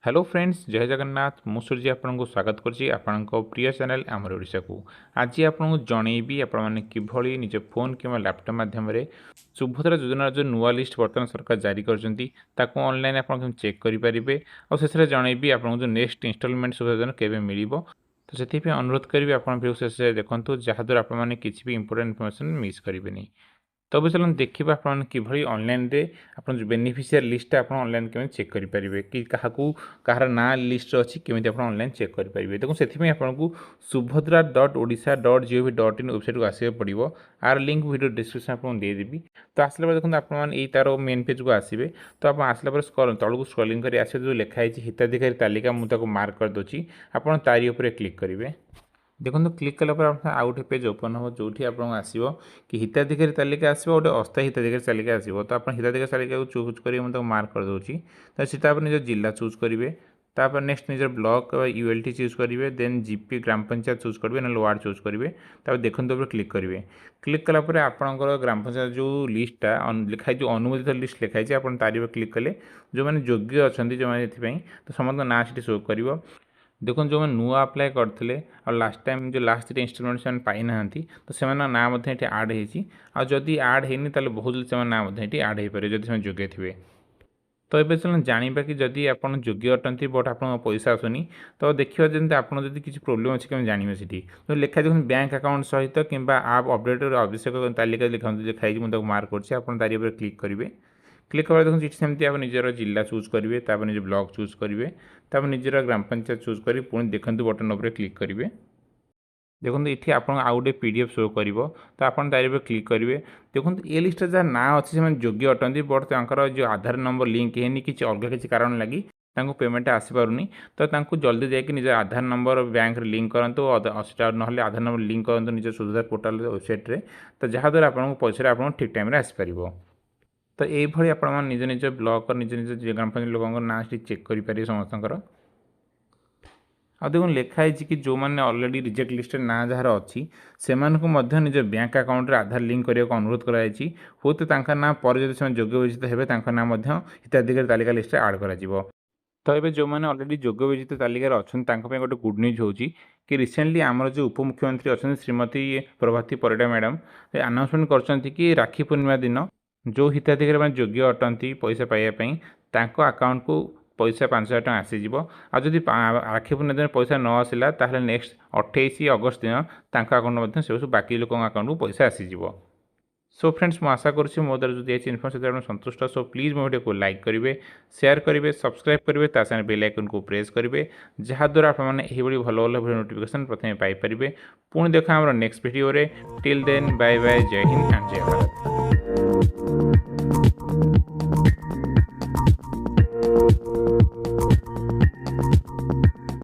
Hello friends जय जगन्नाथ मु सूर्य आपको स्वागत करछि आपनक प्रिय चैनल आमर ओडिशा को। आज आपको जनइबी आपण किभली निज फोन कि लैपटॉप माध्यम सुभद्रा योजना जो नुआ लिस्ट बर्तमान सरकार जारी कर ऑनलाइन आप चेक करेंगे और शेष में जनइबी आपको जो नेक्स्ट इंस्टॉलमेंट सुभद्रा योजना केवे मिल तो से अनुरोध करी आप शेष देखूँ जहाद्वारा आपने किसी भी इंपोर्टेंट इनफॉरमेशन मिस करेंगे। तब चलो देखा आप कि ऑनलाइन रे आप बेनिफिशियरी लिस्ट आप ऑनलाइन केमी चेक करेंगे कि कहार ना लिस्ट अच्छी केमी आप ऑनलाइन चेक करेंगे। देखो से आपको subhadra.odisha.gov.in वेबसाइट को आसके पड़ो आर लिंक वीडियो डिस्क्रिप्शन आपको देदेवी। तो आसला देखो आपने तार मेन पेज को आसवे तो आप आसला तौक स्क्रॉलिंग कर आस जो लिखाई हिताधिकारी तालिका मुझे मार्क करदे आप तारी उपर क्लिक करेंगे। देखो क्लिक कलापर आप आउ गोटे पेज ओपन हो जो आपको आसो कि हिताधिकारी तालिका आसो गोटे अस्थायी हिताधिकारी तालिका आसो तो आप हिताधिकारी तालिका को चूज कर मार्क करदे तो सीटा निज जिला चूज करेंगे। तापर नेक्स्ट निजर ब्लॉक यूएलटी चूज करेंगे देन जीपी ग्राम पंचायत चूज करेंगे ना वार्ड चूज करेंगे। तापर देखते क्लिक करेंगे। क्लिक कलापर आपंकर ग्राम पंचायत जो लिस्टा लिखाई जो अनुमोदित लिस्ट लिखाई आप तारी क्लिक कले जो मैंने योग्य अच्छा जो मैंने तो समस्त ना सी शो कर। देखो जो मैंने नुआ अप्लाई करते और लास्ट टाइम जो लास्ट इंस्टॉलमेंट से पाई ना तो से ना आड होती आड होनी तो बहुत जल्दी से ना आड हो पारे जब से योग्य थे। तो ये चलो जाना कि जदि आप योग्य अटंती बट आप पैसा आसुनी तो देखिए जमी आप किसी प्रोब्लेम अच्छे कमी जानवे सी तो लिखा देखो बैंक अकाउंट सहित कि आप अपडेट आवश्यक तालिका लिखाई मुझे मार्क कर क्लिक करेंगे। क्लिक कर देखो सेमती आप निजर जिला चूज करेंगे तापर निज ब्लॉक चूज करेंगे तापर निजर ग्राम पंचायत चूज कर पुणी देखते बटन उपर क्लिक करेंगे। देखो ये आप आउ गोटे पीडीएफ शो कर तो आप क्लिक करेंगे। देखो ये लिस्ट जहाँ ना अच्छे से योग्य अटंती बट तर जो आधार नंबर लिंक है किसी अलग किसी कारण लगी पेमेंट आसीपारूनी तो जल्दी जाकि निज आधार नंबर बैंक लिंक करूँ ना आधार नंबर लिंक करूँ निज सुविधा पोर्टाल वेबसाइट तो जहाद्वारा आपको पैसा आप ठीक टाइम आसपार। तो ये आप निज निज ब्लॉक निज निज ग्राम पंचायत लोक ना चेक करेंगे समस्त। आ देखो लिखाई कि जो मैंने अलरेडी रिजेक्ट लिस्ट ना जार अच्छी से निज बैंक अकाउंट आधार लिंक करने को अनुरोध कराई हूँ तो ना पर जो योग्य विजेता है ना हिताधिकारी तालिका लिस्ट आड कर। तो ये जो मैंने अलरेडी योग्य विजेता तालिकार अच्छा गोटे गुड न्यूज हो कि रिसेंटली आमर जो उपमुख्यमंत्री अच्छा श्रीमती प्रभाती परिडा मैडम अनाउंसमेंट कर राखी पूर्णिमा दिन जो हिताधिकारी मैंने योग्य अटंती पैसा पाइबापी अकाउंट को पैसा 5,000 टଙ୍କା आसीज। आदि राखी पूर्णिमा दिन पैसा न आसला ताहले नेक्स्ट 28 अगस्त दिन अकाउंट से बाकी लोक अकाउंट को पैसा आसीज। सो फ्रेंड्स मु आशा करुँच मो द्वारा जो दिखाई इनफर्मेशन संतुष्ट। सो प्लीज मो वीडियो को लाइक करेंगे शेयर करेंगे सब्सक्राइब करेंगे साथ बेल आइकन को प्रेस करेंगे जहाद्वारा आपने भल भल भिडियो नोटिफिकेशन प्रथम पाइपर। पुणी देखा आम next video till then bye bye जय हिंद एंड जय भारत।